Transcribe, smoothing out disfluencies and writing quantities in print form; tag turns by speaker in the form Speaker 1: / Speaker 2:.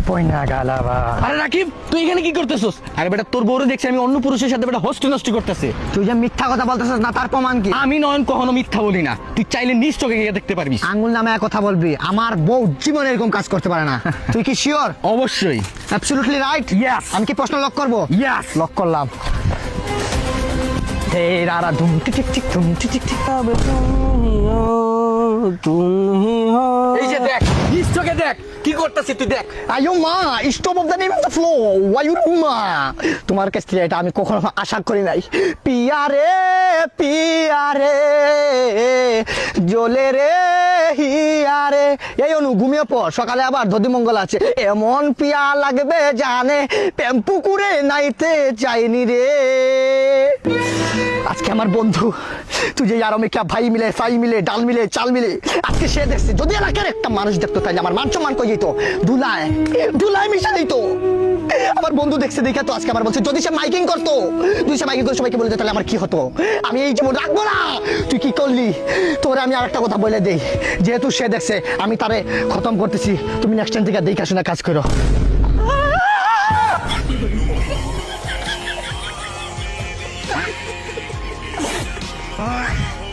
Speaker 1: পয়না গালাবা।
Speaker 2: আরে রাকিব, তুই এখানে কি করতেছস? আরে বেটা, তোর বউরে দেখছি আমি অন্য পুরুষের সাথে বেটা হস্তি নষ্টি করতেছে।
Speaker 1: তুই যে মিথ্যা কথা বলতেছিস না, তার প্রমাণ কি?
Speaker 2: আমি নয়ন কখনো মিথ্যা বলি না, তুই চাইলে নিজ চোখে গিয়ে দেখতে পারবি।
Speaker 1: আঙ্গুল নামে এক কথা বলবি? আমার বউ জীবনে এরকম কাজ করতে পারে না। তুই কি শিওর?
Speaker 2: অবশ্যই।
Speaker 1: Absolutely right.
Speaker 2: Yes.
Speaker 1: আমি কি প্রশ্ন লক করব?
Speaker 2: Yes.
Speaker 1: লক করলাম। হে রারা ধুম টিক টিক টিক ধুম টিক টিক টিক।
Speaker 2: এই যে দেখ, নিজ চোখে দেখ কি করতেছিস তুই, দেখ।
Speaker 1: আয়ো মা, stop of the name of the flow. Why you মা? তোমার কাছ থেকে এটা আমি কখনো আশা করি নাই। পিয়ারে পিয়ারে জ্বলে রে হিয়ারে। এই অনু, ঘুমিয়ে পড়, সকালে আবার দধি মঙ্গল আছে। এমন পিয়া লাগবে জানে, প্রেম পুকুরে নাইতে চাইনি রে। আজকে আমার বন্ধু, তুই যে আরো মেকা ভাই মিলে, ফাই মিলে, ডাল মিলে, চাল মিলে, আজকে সে দেখছে। যদি এলাকার একটা মানুষ দেখতো তাইলে আমার মান সম্মান কই যেত? ধুলায় ধুলায় মিশা দিত। আমার বন্ধু দেখছে দেখে তো আজকে আমার বলছে, যদি সে মাইকিং করতো, যদি সে মাইকিং করে সবাইকে বলে তাহলে আমার কি হতো? আমি এই জীবন রাখবো না। তুই কি করলি? তোরে আমি আরেকটা কথা বলে দেই, যেহেতু সে দেখছে আমি তারে খতম করতেছি, তুমি নেক্সট টাইম থেকে দেখে শুনে কাজ করো।
Speaker 3: Ah!